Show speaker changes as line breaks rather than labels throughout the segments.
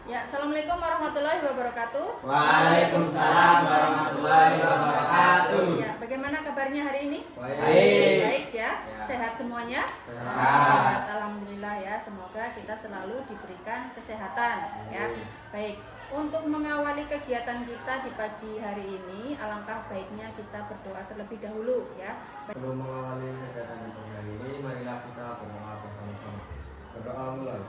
Ya, assalamualaikum warahmatullahi wabarakatuh.
Waalaikumsalam warahmatullahi wabarakatuh.
Ya, bagaimana kabarnya hari ini?
Baik.
Baik ya,
Ya.
sehat semuanya?
Sehat.
Alhamdulillah ya, semoga kita selalu diberikan kesehatan ya. Baik, untuk mengawali kegiatan kita di pagi hari ini, alangkah baiknya kita berdoa terlebih dahulu ya.
Sebelum mengawali kegiatan di pagi hari ini, marilah kita berdoa bersama-sama. Berdoa mulai.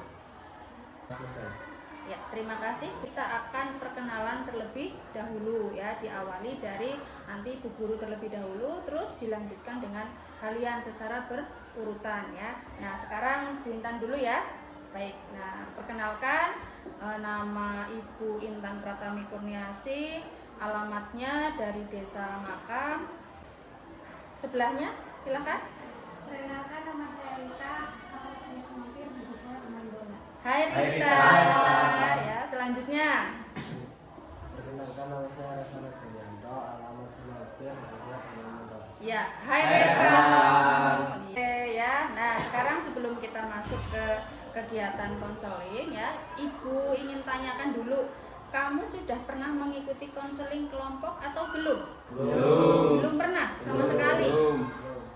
Selesai.
Ya, terima kasih. Kita akan perkenalan terlebih dahulu ya, diawali dari nanti Bu Guru terlebih dahulu, terus dilanjutkan dengan kalian secara berurutan ya. Nah, sekarang Bu Intan dulu ya. Baik. Nah, perkenalkan nama Ibu Intan Pratami Kurniasi, alamatnya dari Desa Makam. Sebelahnya, silakan.
Perkenalkan, nama saya Rita, saya sempir di desa Mandona.
Hai Rita. Ya, selanjutnya.
Perkenalkan, nama saya Reva Julianto, alamat Semampir, Desa Mandona.
Ya, hai Reva. Oke ya. Nah, sekarang sebelum kita masuk ke kegiatan konseling ya, Ibu ingin tanyakan dulu, kamu sudah pernah mengikuti konseling kelompok atau belum? Belum pernah sama sekali.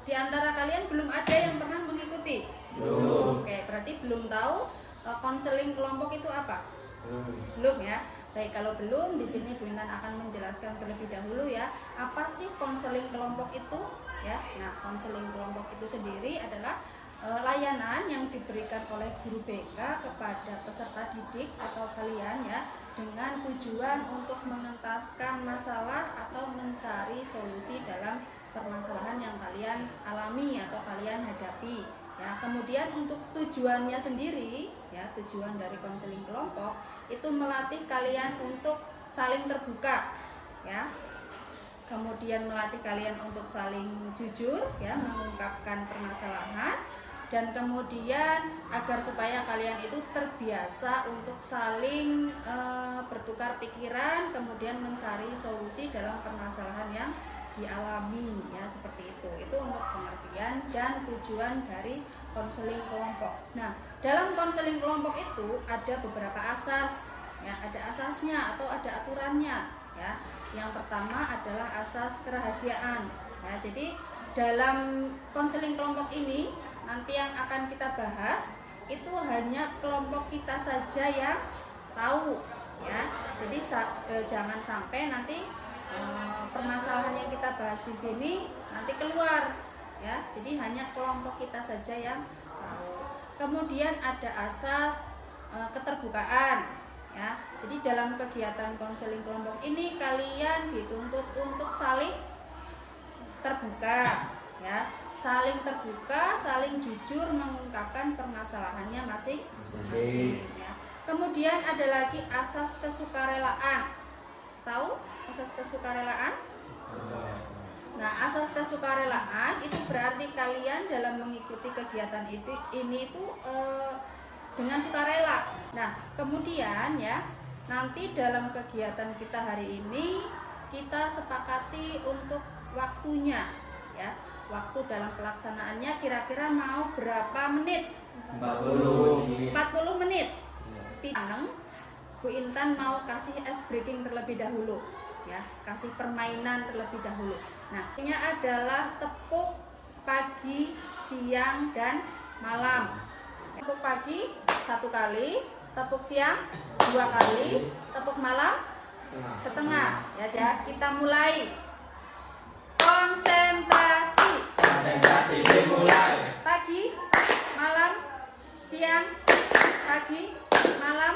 Di antara kalian belum ada yang pernah mengikuti? Oke, berarti belum tahu konseling kelompok itu apa? Belum ya. Baik, kalau belum, di sini Bu Intan akan menjelaskan terlebih dahulu ya, apa sih konseling kelompok itu ya. Nah, konseling kelompok itu sendiri adalah layanan yang diberikan oleh guru BK kepada peserta didik atau kalian ya, dengan tujuan untuk mengentaskan masalah atau mencari solusi dalam permasalahan yang kalian alami atau kalian hadapi ya. Kemudian untuk tujuannya sendiri ya, tujuan dari konseling kelompok itu melatih kalian untuk saling terbuka ya. Kemudian melatih kalian untuk saling jujur ya, mengungkapkan permasalahan, dan kemudian agar supaya kalian itu terbiasa untuk saling bertukar pikiran, kemudian mencari solusi dalam permasalahan yang dialami ya, seperti itu. Itu untuk pengertian dan tujuan dari konseling kelompok. Nah, dalam konseling kelompok itu ada beberapa asas ya, ada asasnya atau ada aturannya ya. Yang pertama adalah asas kerahasiaan ya. Jadi dalam konseling kelompok ini nanti yang akan kita bahas itu hanya kelompok kita saja yang tahu ya. Jadi jangan sampai nanti permasalahan yang kita bahas di sini nanti keluar ya. Jadi hanya kelompok kita saja yang tahu. Kemudian ada asas keterbukaan ya. Jadi dalam kegiatan konseling kelompok ini kalian dituntut untuk saling terbuka ya, saling terbuka, saling jujur mengungkapkan permasalahannya masing-masing ya. Kemudian ada lagi asas kesukarelaan. Tahu asas kesukarelaan? Nah, asas kesukarelaan itu berarti kalian dalam mengikuti kegiatan ini itu dengan sukarela. Nah, kemudian ya, nanti dalam kegiatan kita hari ini kita sepakati untuk waktunya ya. Waktu dalam pelaksanaannya kira-kira mau berapa menit? 40 menit. Tidak, Bu Intan mau kasih ice breaking terlebih dahulu ya, kasih permainan terlebih dahulu. Nah, ini adalah tepuk pagi, siang, dan malam. Tepuk pagi 1 kali, tepuk siang 2 kali, tepuk malam setengah ya. Kita mulai. Konsentrasi
Dimulai.
pagi, malam, siang, pagi, malam.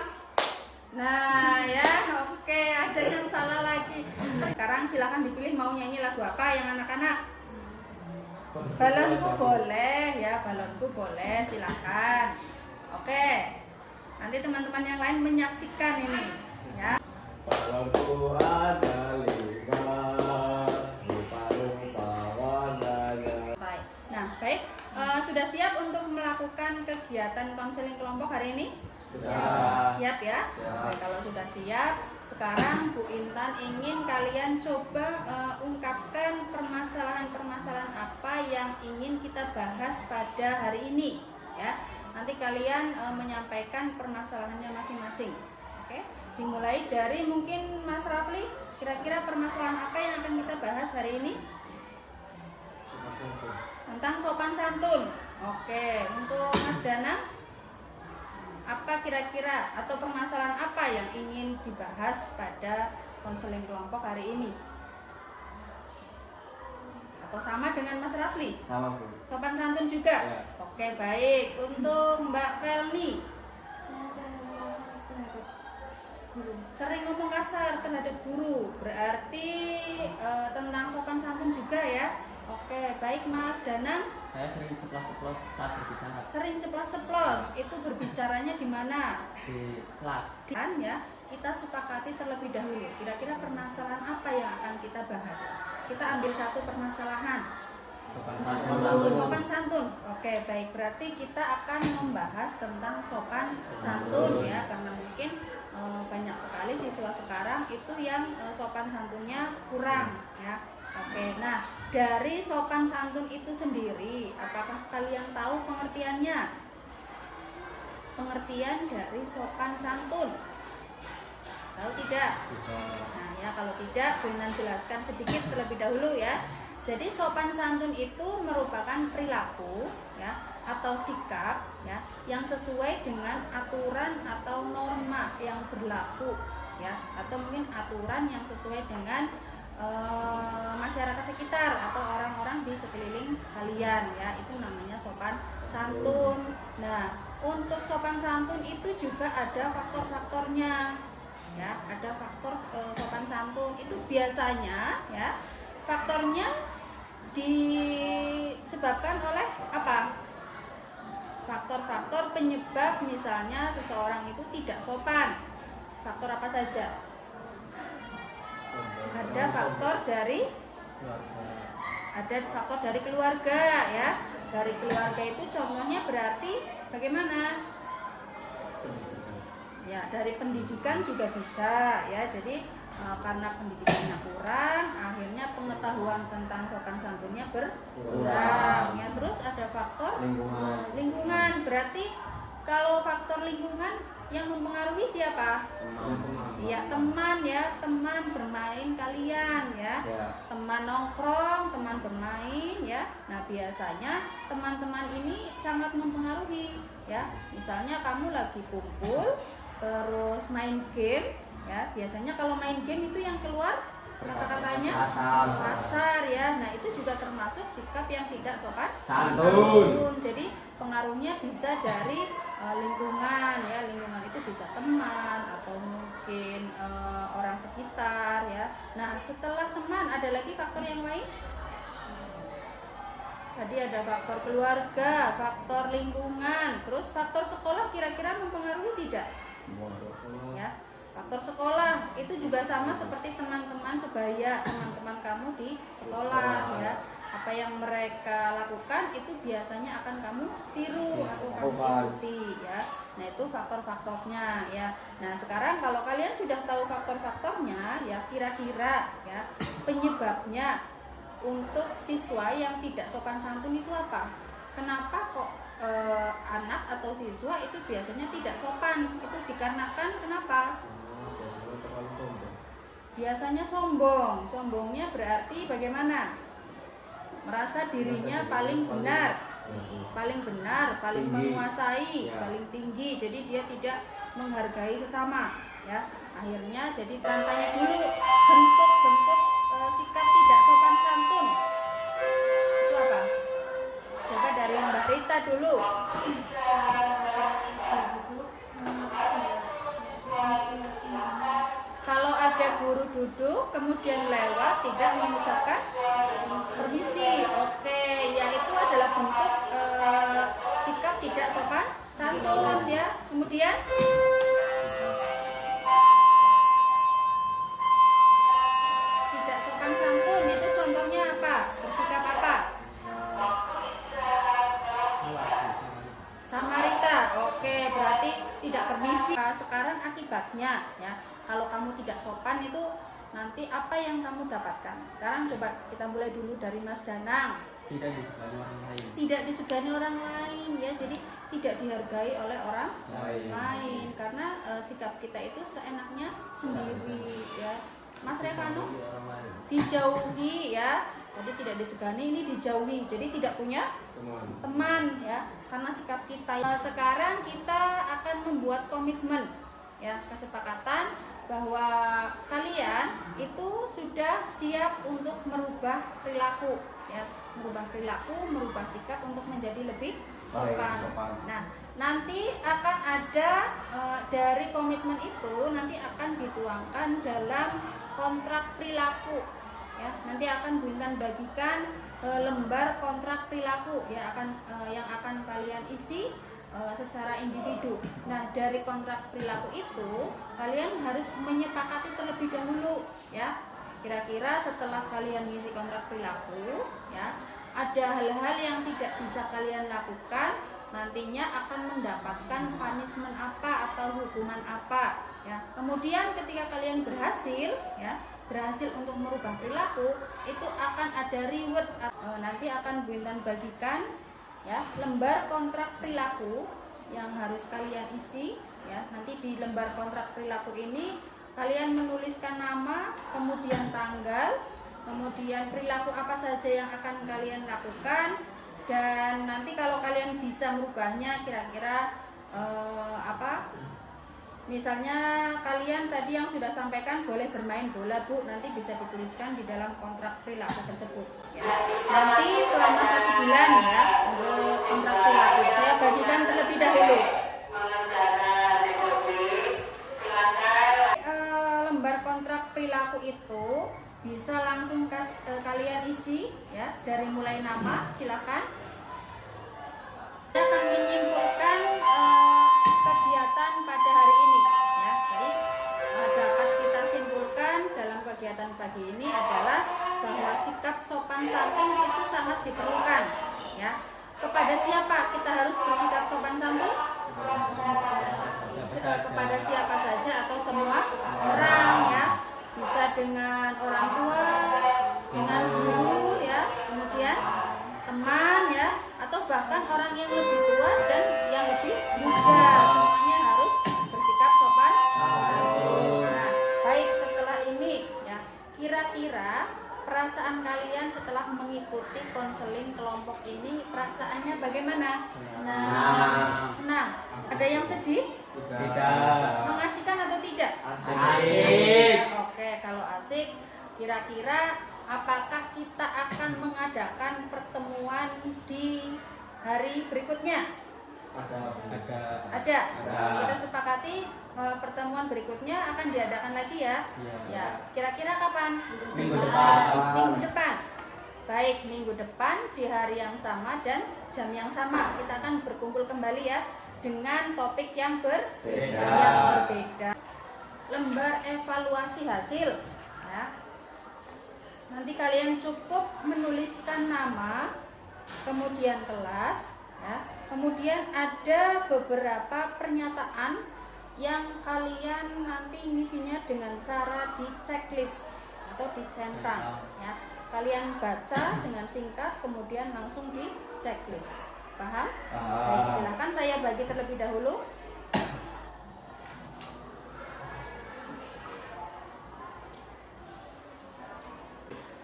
Nah ya, oke, ada yang salah lagi. Sekarang silahkan dipilih mau nyanyi lagu apa yang anak-anak. Balonku boleh ya, balonku boleh, silahkan. Oke, nanti teman-teman yang lain menyaksikan ini ya.
Balonku ada lingkar, rupa-rupa warnanya.
Baik. Nah, baik. Sudah siap untuk melakukan kegiatan konseling kelompok hari ini?
Sudah.
Siap ya? Oke, kalau sudah siap, sekarang Bu Intan ingin kalian coba ungkapkan permasalahan-permasalahan apa yang ingin kita bahas pada hari ini ya. Nanti kalian menyampaikan permasalahannya masing-masing. Oke, dimulai dari mungkin Mas Rafli, kira-kira permasalahan apa yang akan kita bahas hari ini?
Sopan santun.
Tentang sopan santun. Oke, untuk Mas Danang, apa kira-kira atau permasalahan apa yang ingin dibahas pada konseling kelompok hari ini? Atau sama dengan Mas Rafli?
Sama Bu.
Sopan santun juga?
Ya.
Oke, baik. Untuk Mbak Felni,
Saya sering merasa terhadap guru.
sering ngomong kasar terhadap guru, berarti tentang sopan santun juga ya. Oke, baik Mas Danang.
Saya sering ceplos-ceplos saat berbicara
Sering ceplos-ceplos, itu berbicaranya di mana?
di kelas.
Kan ya, kita sepakati terlebih dahulu. Kira-kira permasalahan apa yang akan kita bahas? Kita ambil satu permasalahan. Sopan santun. Oke, baik. Berarti kita akan membahas tentang sopan santun ya, karena mungkin banyak sekali siswa sekarang itu yang sopan santunnya kurang ya. Oke, nah dari sopan santun itu sendiri, apakah kalian tahu pengertiannya? Pengertian dari sopan santun. Tahu tidak? Nah ya, kalau tidak, Benan jelaskan sedikit terlebih dahulu ya. Jadi sopan santun itu merupakan perilaku ya atau sikap ya yang sesuai dengan aturan atau norma yang berlaku ya, atau mungkin aturan yang sesuai dengan masyarakat sekitar atau orang-orang di sekeliling kalian ya, itu namanya sopan santun. Nah, untuk sopan santun itu juga ada faktor-faktornya ya, ada faktor sopan santun itu biasanya ya faktornya disebabkan oleh apa? Faktor-faktor penyebab misalnya seseorang itu tidak sopan. Faktor apa saja? Ada faktor dari keluarga ya. Dari keluarga itu contohnya berarti bagaimana? Ya, dari pendidikan juga bisa ya. Jadi karena pendidikannya kurang, akhirnya pengetahuan tentang sopan santunnya berkurang ya. Terus ada faktor lingkungan. Berarti kalau faktor lingkungan yang mempengaruhi siapa? Iya, teman ya, teman bermain kalian ya. Teman nongkrong, teman bermain ya. Nah, biasanya teman-teman ini sangat mempengaruhi ya. Misalnya kamu lagi kumpul terus main game ya, biasanya kalau main game itu yang keluar kata-katanya kasar ya. Nah, itu juga termasuk sikap yang tidak sopan santun. Jadi pengaruhnya bisa dari lingkungan ya. Lingkungan itu bisa teman atau mungkin orang sekitar ya. Nah, setelah teman ada lagi faktor yang lain. Tadi ada faktor keluarga, faktor lingkungan, terus faktor sekolah kira-kira mempengaruhi tidak? Ya, faktor sekolah itu juga sama seperti teman-teman sebaya, teman-teman kamu di sekolah ya. Apa yang mereka lakukan itu biasanya akan kamu tiru atau kamu ikuti ya. Nah, itu faktor-faktornya ya. Nah, sekarang kalau kalian sudah tahu faktor-faktornya ya, kira-kira ya penyebabnya untuk siswa yang tidak sopan santun itu apa? Kenapa kok anak atau siswa itu biasanya tidak sopan? Itu dikarenakan kenapa? Biasanya sombong. Sombongnya berarti bagaimana? Merasa dirinya paling benar, paling menguasai, paling tinggi. Jadi dia tidak menghargai sesama ya. Akhirnya jadi tanya dulu bentuk-bentuk sikap tidak sopan santun itu apa? Coba dari Mbak Rita dulu. Kalau ada guru duduk kemudian lewat tidak mengucapkan permisi, oke, ya itu adalah bentuk sikap tidak sopan santun ya. Kemudian tidak sopan santun itu contohnya apa? Bersikap apa? Samarita. Oke, berarti tidak permisi. Sekarang akibatnya ya, kalau kamu tidak sopan itu nanti apa yang kamu dapatkan? Sekarang coba kita mulai dulu dari Mas Danang.
Tidak disegani orang lain.
Tidak disegani orang lain ya. Jadi tidak dihargai oleh orang
Lain.
lain karena sikap kita itu seenaknya sendiri ya. Mas Revano
Orang lain.
dijauhi ya, jadi tidak disegani, ini dijauhi, jadi tidak punya teman ya karena sikap kita. Sekarang kita akan membuat komitmen ya, kesepakatan bahwa kalian itu sudah siap untuk merubah perilaku ya, merubah sikap untuk menjadi lebih sopan. Nah, nanti akan ada dari komitmen itu nanti akan dituangkan dalam kontrak perilaku ya. Nanti akan Bu Intan bagikan lembar kontrak perilaku ya, yang akan kalian isi secara individu. Nah, dari kontrak perilaku itu kalian harus menyepakati terlebih dahulu ya. Kira-kira setelah kalian mengisi kontrak perilaku ya, ada hal-hal yang tidak bisa kalian lakukan, nantinya akan mendapatkan punishment apa atau hukuman apa ya. Kemudian ketika kalian berhasil ya, berhasil untuk merubah perilaku, itu akan ada reward. Nanti akan Bu Intan bagikan ya lembar kontrak perilaku yang harus kalian isi ya. Nanti di lembar kontrak perilaku ini kalian menuliskan nama, kemudian tanggal, kemudian perilaku apa saja yang akan kalian lakukan, dan nanti kalau kalian bisa merubahnya kira-kira misalnya kalian tadi yang sudah sampaikan boleh bermain bola Bu, nanti bisa dituliskan di dalam kontrak perilaku tersebut ya. Nanti selama 1 bulan ya untuk kontrak perilaku saya bagikan terlebih dahulu. Lembar kontrak perilaku itu bisa langsung kalian isi ya, dari mulai nama silakan. Saya akan menyimpulkan kegiatan pada hari ini ya. Jadi dapat kita simpulkan dalam kegiatan pagi ini adalah bahwa sikap sopan santun itu sangat diperlukan ya. Kepada siapa kita harus bersikap sopan santun? Kepada siapa saja atau semua orang ya. Bisa dengan orang tua, dengan guru ya, kemudian teman ya, atau bahkan orang yang lebih tua dan yang lebih muda, semuanya harus bersikap sopan santun. Nah, baik, setelah ini ya, kira-kira perasaan kalian setelah mengikuti konseling kelompok ini, perasaannya bagaimana? Senang. Ada yang sedih?
Tidak.
Mengasihkan atau tidak?
Asik.
Oke, kalau asik, kira-kira apakah kita akan mengadakan pertemuan di hari berikutnya? Ada. Kita sepakati pertemuan berikutnya akan diadakan lagi ya. Ya, kira-kira kapan?
Minggu depan.
Minggu depan. Baik, minggu depan di hari yang sama dan jam yang sama kita akan berkumpul kembali ya, dengan topik yang berbeda. Lembar evaluasi hasil ya. Nanti kalian cukup menuliskan nama, kemudian kelas ya. Kemudian ada beberapa pernyataan yang kalian nanti ngisinya dengan cara di checklist atau dicentang ya. Kalian baca dengan singkat kemudian langsung di checklist. Paham? Baik, silakan saya bagi terlebih dahulu.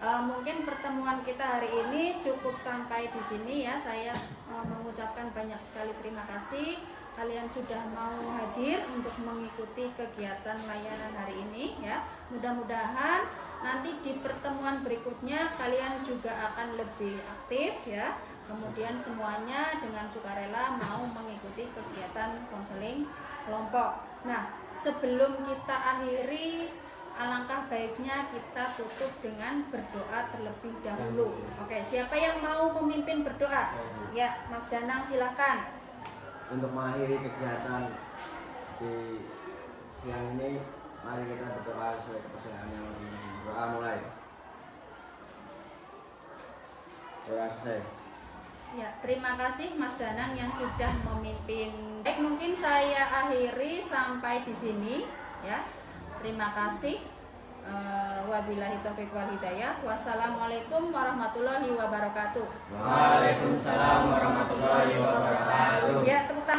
Mungkin pertemuan kita hari ini cukup sampai di sini ya. Saya mengucapkan banyak sekali terima kasih kalian sudah mau hadir untuk mengikuti kegiatan layanan hari ini ya. Mudah-mudahan nanti di pertemuan berikutnya kalian juga akan lebih aktif ya. Kemudian semuanya dengan sukarela mau mengikuti kegiatan konseling kelompok. Nah, sebelum kita akhiri, alangkah baiknya kita tutup dengan berdoa terlebih dahulu. Oke, siapa yang mau memimpin berdoa? Ya, Mas Danang silakan.
Untuk mengakhiri kegiatan di siang ini, mari kita berdoa sesuai kepercayaannya masing-masing. Doa mulai. Doa selesai.
Ya, terima kasih Mas Danang yang sudah memimpin. Baik, mungkin saya akhiri sampai di sini ya. Terima kasih. Wabillahi taufiq wal hidayah. Wassalamualaikum warahmatullahi wabarakatuh.
Waalaikumsalam warahmatullahi wabarakatuh.
Ya, tepuk tangan.